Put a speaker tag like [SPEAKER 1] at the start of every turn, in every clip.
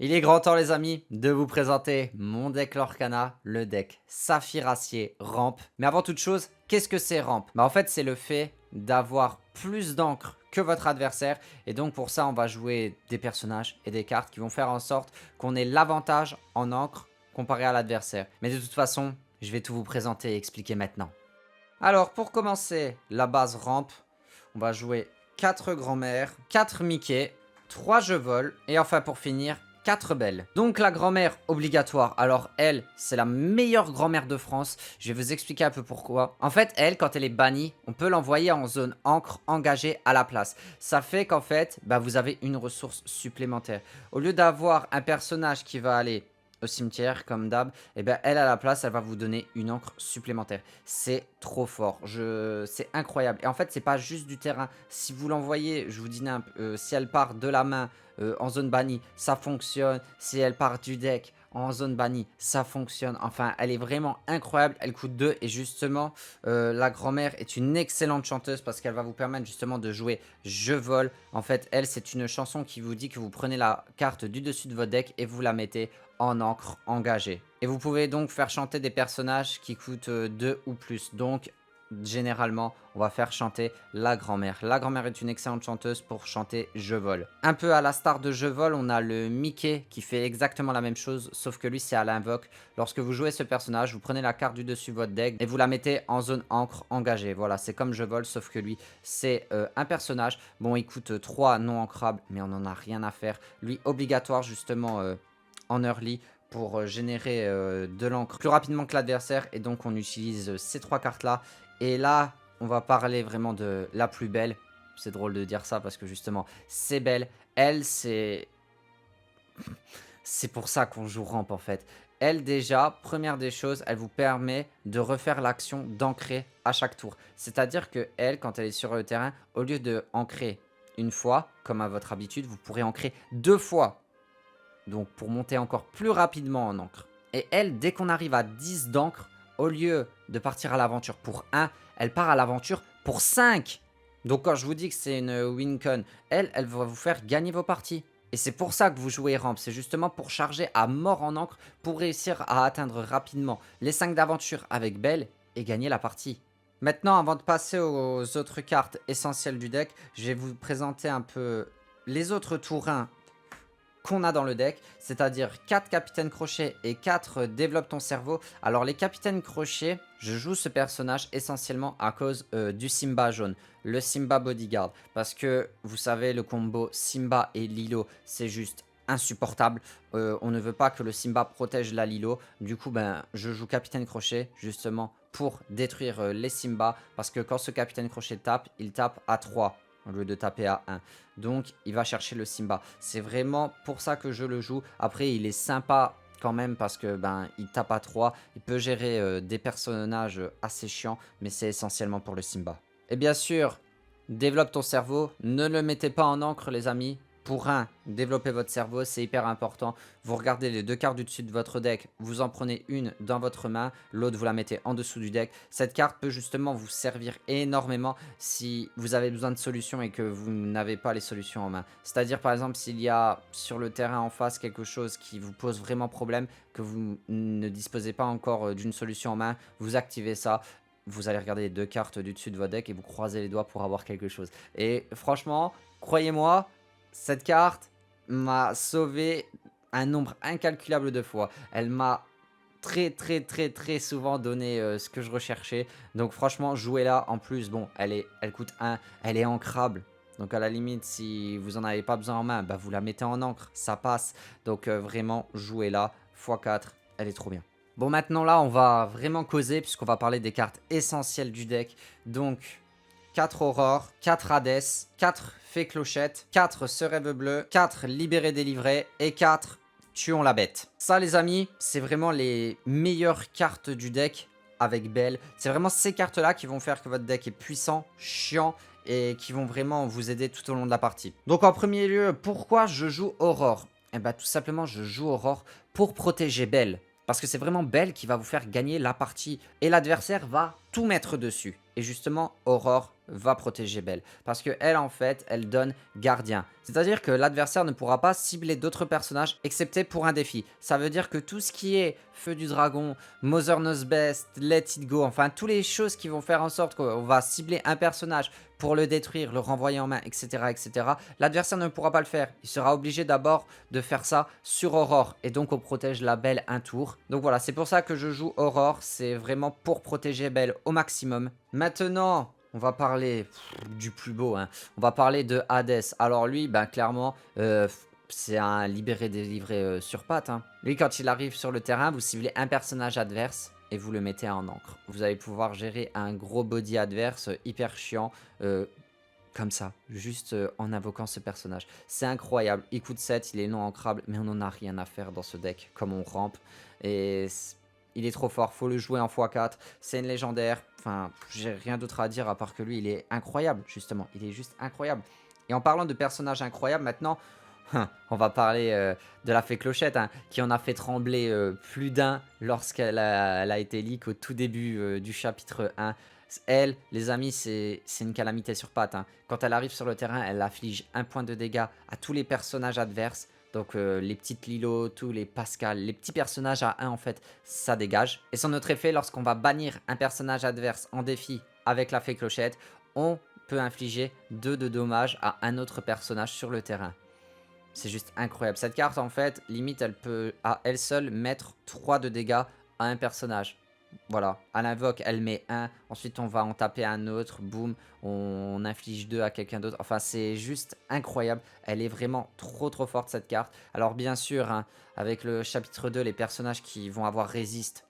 [SPEAKER 1] Il est grand temps les amis de vous présenter mon deck Lorcana, le deck Saphir-Acier Rampe. Mais avant toute chose, qu'est-ce que c'est Rampe? En fait c'est le fait d'avoir plus d'encre que votre adversaire. Et donc pour ça on va jouer des personnages et des cartes qui vont faire en sorte qu'on ait l'avantage en encre comparé à l'adversaire. Mais de toute façon, je vais tout vous présenter et expliquer maintenant. Alors pour commencer, la base Rampe, on va jouer 4 grand-mères, 4 Mickey, 3 jeux vol et enfin pour finir 4 belles. Donc la grand-mère obligatoire, alors elle, c'est la meilleure grand-mère de France. Je vais vous expliquer un peu pourquoi. En fait, elle, quand elle est bannie, on peut l'envoyer en zone encre engagée à la place. Ça fait qu'en fait, vous avez une ressource supplémentaire. Au lieu d'avoir un personnage qui va aller au cimetière comme d'hab, et elle à la place, elle va vous donner une encre supplémentaire. C'est trop fort, c'est incroyable. Et en fait, c'est pas juste du terrain. Si vous l'envoyez, je vous dis si elle part de la main en zone bannie, ça fonctionne. Si elle part du deck en zone bannie, ça fonctionne. Enfin, elle est vraiment incroyable. Elle coûte 2 et justement, la grand-mère est une excellente chanteuse parce qu'elle va vous permettre justement de jouer Je vole. En fait, elle, c'est une chanson qui vous dit que vous prenez la carte du dessus de votre deck et vous la mettez en encre engagée. Et vous pouvez donc faire chanter des personnages qui coûtent 2 ou plus. Donc, généralement, on va faire chanter la grand-mère. La grand-mère est une excellente chanteuse pour chanter Je vole. Un peu à la star de Je vole, on a le Mickey qui fait exactement la même chose, sauf que lui, c'est à l'invoque. Lorsque vous jouez ce personnage, vous prenez la carte du dessus de votre deck et vous la mettez en zone encre engagée. Voilà, c'est comme Je vole, sauf que lui, c'est un personnage. Bon, il coûte 3 non ancrables, mais on n'en a rien à faire. Lui, obligatoire, justement, en early pour générer de l'encre plus rapidement que l'adversaire. Et donc, on utilise ces 3 cartes-là. Et là, on va parler vraiment de la plus belle. C'est drôle de dire ça parce que justement, c'est belle. Elle, c'est... C'est pour ça qu'on joue rampe en fait. Elle déjà, première des choses, elle vous permet de refaire l'action d'ancrer à chaque tour. C'est-à-dire que elle, quand elle est sur le terrain, au lieu de ancrer une fois, comme à votre habitude, vous pourrez ancrer 2 fois. Donc pour monter encore plus rapidement en encre. Et elle, dès qu'on arrive à 10 d'encre, au lieu de partir à l'aventure pour 1, elle part à l'aventure pour 5. Donc quand je vous dis que c'est une win-con, elle va vous faire gagner vos parties. Et c'est pour ça que vous jouez rampe, c'est justement pour charger à mort en encre, pour réussir à atteindre rapidement les 5 d'aventure avec Belle et gagner la partie. Maintenant, avant de passer aux autres cartes essentielles du deck, je vais vous présenter un peu les autres tourins qu'on a dans le deck, c'est-à-dire 4 capitaines crochets et 4 développe ton cerveau. Alors les capitaines crochets, je joue ce personnage essentiellement à cause du Simba jaune, le Simba Bodyguard, parce que vous savez le combo Simba et Lilo, c'est juste insupportable. On ne veut pas que le Simba protège la Lilo, du coup je joue capitaine crochet justement pour détruire les Simba, parce que quand ce capitaine crochet tape, il tape à 3 au lieu de taper à 1. Donc, il va chercher le Simba. C'est vraiment pour ça que je le joue. Après, il est sympa quand même parce que il tape à 3. Il peut gérer des personnages assez chiants, mais c'est essentiellement pour le Simba. Et bien sûr, développe ton cerveau. Ne le mettez pas en encre, les amis. Pour un, développer votre cerveau, c'est hyper important. Vous regardez les 2 cartes du dessus de votre deck, vous en prenez une dans votre main, l'autre vous la mettez en dessous du deck. Cette carte peut justement vous servir énormément si vous avez besoin de solutions et que vous n'avez pas les solutions en main. C'est-à-dire par exemple s'il y a sur le terrain en face quelque chose qui vous pose vraiment problème, que vous ne disposez pas encore d'une solution en main, vous activez ça. Vous allez regarder les 2 cartes du dessus de votre deck et vous croisez les doigts pour avoir quelque chose. Et franchement, croyez-moi, cette carte m'a sauvé un nombre incalculable de fois. Elle m'a très souvent donné ce que je recherchais. Donc franchement, jouez-la. En plus, bon, elle coûte 1, elle est ancrable. Donc à la limite, si vous en avez pas besoin en main, vous la mettez en encre, ça passe. Donc vraiment, jouez-la x4, elle est trop bien. Bon, maintenant là, on va vraiment causer puisqu'on va parler des cartes essentielles du deck. Donc 4 Aurore, 4 Hades, 4 Fée Clochette, 4 Ce Rêve Bleu, 4 Libéré Délivré et 4 Tuons la Bête. Ça les amis, c'est vraiment les meilleures cartes du deck avec Belle. C'est vraiment ces cartes là qui vont faire que votre deck est puissant, chiant et qui vont vraiment vous aider tout au long de la partie. Donc en premier lieu, pourquoi je joue Aurore? Eh tout simplement je joue Aurore pour protéger Belle. Parce que c'est vraiment Belle qui va vous faire gagner la partie. Et l'adversaire va tout mettre dessus. Et justement, Aurore va protéger Belle. Parce que elle, en fait, elle donne gardien. C'est-à-dire que l'adversaire ne pourra pas cibler d'autres personnages, excepté pour un défi. Ça veut dire que tout ce qui est Feu du Dragon, Mother Knows Best, Let It Go, enfin, toutes les choses qui vont faire en sorte qu'on va cibler un personnage pour le détruire, le renvoyer en main, etc., etc., l'adversaire ne pourra pas le faire. Il sera obligé d'abord de faire ça sur Aurore. Et donc, on protège la Belle un tour. Donc voilà, c'est pour ça que je joue Aurore. C'est vraiment pour protéger Belle au maximum. Maintenant, on va parler du plus beau, hein. On va parler de Hades. Alors lui, ben clairement, c'est un libéré délivré sur pattes, hein. Lui, quand il arrive sur le terrain, vous ciblez un personnage adverse et vous le mettez en encre. Vous allez pouvoir gérer un gros body adverse hyper chiant, comme ça, juste en invoquant ce personnage. C'est incroyable. Il coûte 7, il est non ancrable, mais on n'en a rien à faire dans ce deck, comme on rampe. Et il est trop fort, faut le jouer en x4. C'est une légendaire. Enfin, j'ai rien d'autre à dire à part que lui, il est incroyable, justement. Il est juste incroyable. Et en parlant de personnages incroyables, maintenant, on va parler de la fée Clochette, hein, qui en a fait trembler plus d'un lorsqu'elle elle a été leak au tout début du chapitre 1. Elle, les amis, c'est une calamité sur pattes, hein. Quand elle arrive sur le terrain, elle afflige 1 point de dégâts à tous les personnages adverses. Donc les petites Lilo, tous les Pascal, les petits personnages à 1 en fait, ça dégage. Et son autre effet, lorsqu'on va bannir un personnage adverse en défi avec la fée Clochette, on peut infliger 2 de dommages à un autre personnage sur le terrain. C'est juste incroyable. Cette carte, en fait, limite, elle peut à elle seule mettre 3 de dégâts à un personnage. Voilà, à l'invoque, elle met 1. Ensuite, on va en taper un autre. Boum, on inflige 2 à quelqu'un d'autre. Enfin, c'est juste incroyable. Elle est vraiment trop trop forte, cette carte. Alors, bien sûr, hein, avec le chapitre 2, les personnages qui vont avoir résiste,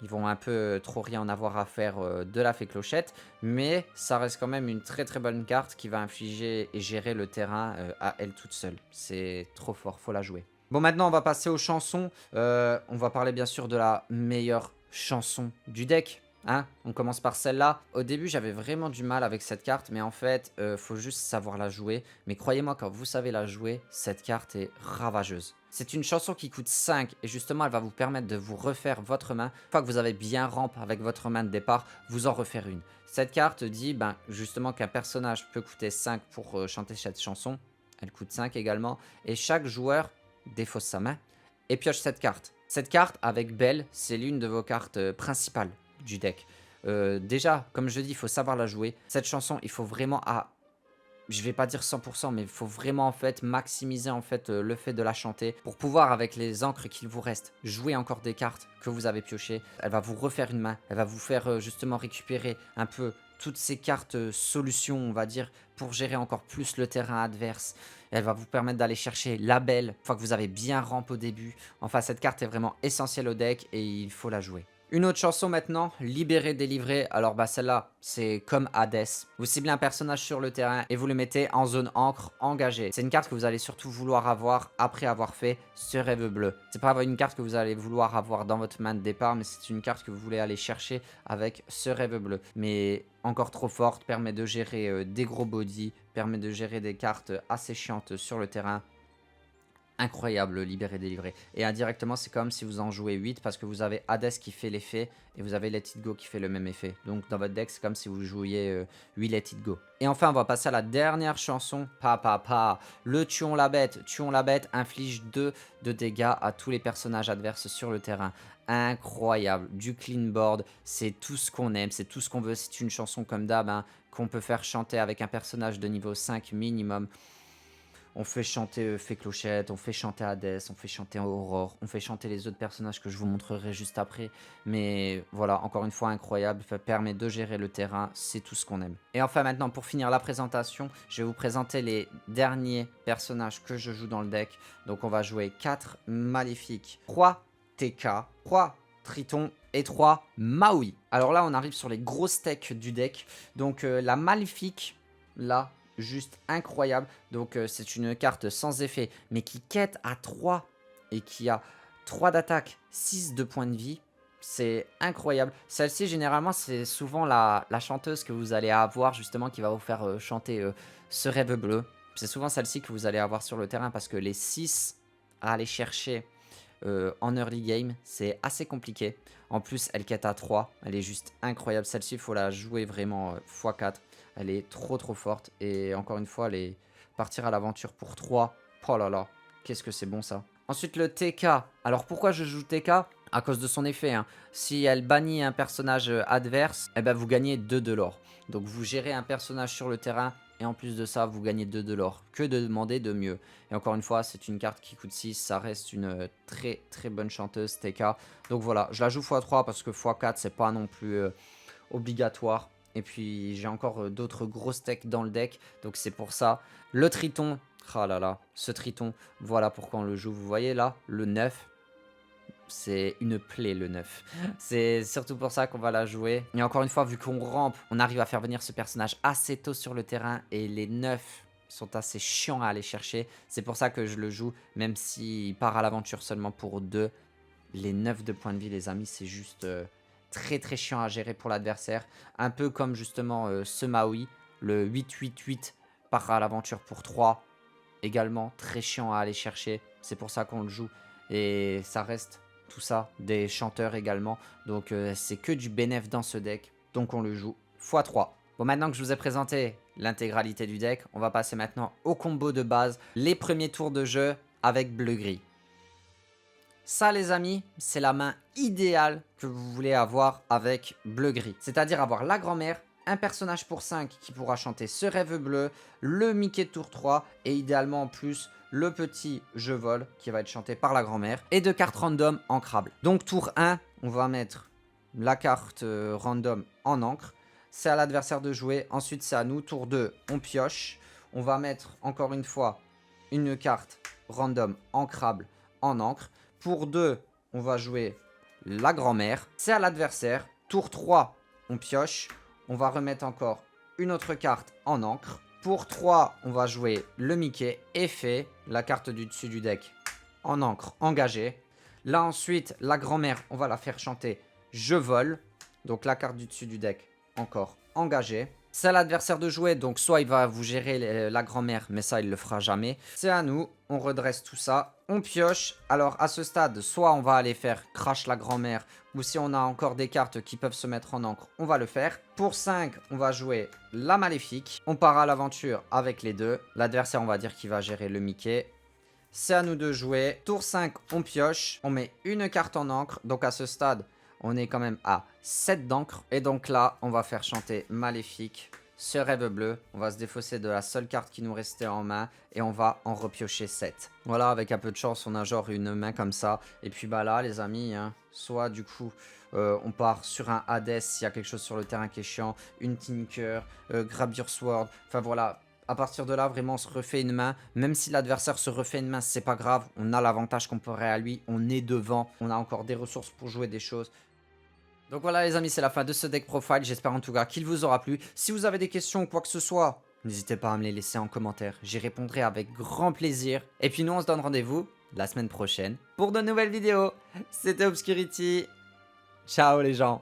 [SPEAKER 1] ils vont un peu trop rien en avoir à faire de la fée Clochette. Mais ça reste quand même une très très bonne carte qui va infliger et gérer le terrain à elle toute seule. C'est trop fort, faut la jouer. Bon, maintenant, on va passer aux chansons. On va parler bien sûr de la meilleure chanson du deck. Hein, on commence par celle-là. Au début, j'avais vraiment du mal avec cette carte, mais en fait, faut juste savoir la jouer. Mais croyez-moi, quand vous savez la jouer, cette carte est ravageuse. C'est une chanson qui coûte 5 et justement, elle va vous permettre de vous refaire votre main. Une fois que vous avez bien ramp avec votre main de départ, vous en refaire une. Cette carte dit justement qu'un personnage peut coûter 5 pour chanter cette chanson. Elle coûte 5 également. Et chaque joueur défausse sa main et pioche cette carte. Cette carte avec Belle, c'est l'une de vos cartes principales du deck. Déjà, comme je dis, il faut savoir la jouer. Cette chanson, il faut vraiment je vais pas dire 100%, mais il faut vraiment en fait maximiser en fait le fait de la chanter pour pouvoir, avec les encres qu'il vous reste, jouer encore des cartes que vous avez piochées. Elle va vous refaire une main, elle va vous faire justement récupérer un peu toutes ces cartes solutions, on va dire, pour gérer encore plus le terrain adverse. Elle va vous permettre d'aller chercher la Belle, une fois que vous avez bien ramp au début. Enfin, cette carte est vraiment essentielle au deck et il faut la jouer. Une autre chanson maintenant, Libéré, délivré. Alors celle-là, c'est comme Hades. Vous ciblez un personnage sur le terrain et vous le mettez en zone encre engagée. C'est une carte que vous allez surtout vouloir avoir après avoir fait ce rêve bleu. C'est pas une carte que vous allez vouloir avoir dans votre main de départ, mais c'est une carte que vous voulez aller chercher avec ce rêve bleu. Mais encore trop forte, permet de gérer des gros body, permet de gérer des cartes assez chiantes sur le terrain. Incroyable, libéré, délivré. Et indirectement, c'est comme si vous en jouez 8 parce que vous avez Hades qui fait l'effet et vous avez Let It Go qui fait le même effet. Donc dans votre deck, c'est comme si vous jouiez 8 Let It Go. Et enfin, on va passer à la dernière chanson. Le Tuons la bête. Tuons la bête inflige 2 de dégâts à tous les personnages adverses sur le terrain. Incroyable. Du clean board, c'est tout ce qu'on aime, c'est tout ce qu'on veut. C'est une chanson comme d'hab, hein, qu'on peut faire chanter avec un personnage de niveau 5 minimum. On fait chanter Fée Clochette, on fait chanter Hades, on fait chanter Aurore, on fait chanter les autres personnages que je vous montrerai juste après. Mais voilà, encore une fois, incroyable, ça permet de gérer le terrain, c'est tout ce qu'on aime. Et enfin maintenant, pour finir la présentation, je vais vous présenter les derniers personnages que je joue dans le deck. Donc on va jouer 4 Maléfiques, 3 TK, 3 Triton et 3 Maui. Alors là, on arrive sur les grosses techs du deck. Donc la Maléfique, là, juste incroyable. Donc c'est une carte sans effet, mais qui quête à 3 et qui a 3 d'attaque, 6 de points de vie. C'est incroyable. Celle-ci, généralement, c'est souvent la chanteuse que vous allez avoir, justement, qui va vous faire chanter ce rêve bleu. C'est souvent celle-ci que vous allez avoir sur le terrain parce que les 6 à aller chercher en early game, c'est assez compliqué. En plus, elle quête à 3, elle est juste incroyable. Celle-ci, il faut la jouer vraiment x4. Elle est trop trop forte. Et encore une fois, partir à l'aventure pour 3. Oh là là, qu'est-ce que c'est bon ça. Ensuite, le TK. Alors pourquoi je joue TK? À cause de son effet. Hein. Si elle bannit un personnage adverse, eh ben, vous gagnez 2 de l'or. Donc vous gérez un personnage sur le terrain. Et en plus de ça, vous gagnez 2 de l'or. Que de demander de mieux. Et encore une fois, c'est une carte qui coûte 6. Ça reste une très très bonne chanteuse TK. Donc voilà, je la joue x3 parce que x4, c'est pas non plus obligatoire. Et puis j'ai encore d'autres grosses techs dans le deck. Donc c'est pour ça. Le Triton. Ah là là, ce Triton. Voilà pourquoi on le joue. Vous voyez là, le 9. C'est une plaie le 9. C'est surtout pour ça qu'on va la jouer. Et encore une fois, vu qu'on rampe, on arrive à faire venir ce personnage assez tôt sur le terrain. Et les 9 sont assez chiants à aller chercher. C'est pour ça que je le joue, même s'il part à l'aventure seulement pour 2. Les 9 de points de vie, les amis, c'est juste très très chiant à gérer pour l'adversaire. Un peu comme justement ce Maui, le 8-8-8 part à l'aventure pour 3. Également très chiant à aller chercher. C'est pour ça qu'on le joue. Et ça reste tout ça, des chanteurs également. Donc c'est que du bénéf dans ce deck. Donc on le joue x3. Bon, maintenant que je vous ai présenté l'intégralité du deck, on va passer maintenant au combo de base. Les premiers tours de jeu avec bleu-gris. Ça les amis, c'est la main idéale que vous voulez avoir avec bleu-gris. C'est-à-dire avoir la grand-mère, un personnage pour 5 qui pourra chanter ce rêve bleu, le Mickey de tour 3 et idéalement en plus le petit Je vole qui va être chanté par la grand-mère et 2 cartes random ancrables. Donc tour 1, on va mettre la carte random en encre. C'est à l'adversaire de jouer. Ensuite, c'est à nous. Tour 2, on pioche. On va mettre encore une fois une carte random ancrable en encre. Pour 2, on va jouer la grand-mère. C'est à l'adversaire. Tour 3, on pioche. On va remettre encore une autre carte en encre. Pour 3, on va jouer le Mickey. Effet, la carte du dessus du deck en encre engagée. Là ensuite, la grand-mère, on va la faire chanter Je vole. Donc la carte du dessus du deck encore engagée. C'est à l'adversaire de jouer, donc soit il va vous gérer la grand-mère, mais ça il le fera jamais. C'est à nous, on redresse tout ça, on pioche. Alors à ce stade, soit on va aller faire crash la grand-mère, ou si on a encore des cartes qui peuvent se mettre en encre, on va le faire. Pour 5, on va jouer la maléfique. On part à l'aventure avec les deux. L'adversaire, on va dire qu'il va gérer le Mickey. C'est à nous de jouer. Tour 5, on pioche. On met une carte en encre. Donc à ce stade, on est quand même à 7 d'encre. Et donc là, on va faire chanter Maléfique, ce rêve bleu. On va se défausser de la seule carte qui nous restait en main. Et on va en repiocher 7. Voilà, avec un peu de chance, on a genre une main comme ça. Et puis bah là, les amis, hein, soit du coup, on part sur un Hades s'il y a quelque chose sur le terrain qui est chiant. Une Tinker, Grab Your Sword. Enfin voilà. À partir de là, vraiment, on se refait une main. Même si l'adversaire se refait une main, c'est pas grave. On a l'avantage comparé à lui. On est devant. On a encore des ressources pour jouer des choses. Donc voilà les amis, c'est la fin de ce deck profile. J'espère en tout cas qu'il vous aura plu. Si vous avez des questions ou quoi que ce soit, n'hésitez pas à me les laisser en commentaire. J'y répondrai avec grand plaisir. Et puis nous, on se donne rendez-vous la semaine prochaine pour de nouvelles vidéos. C'était Obscurity. Ciao les gens.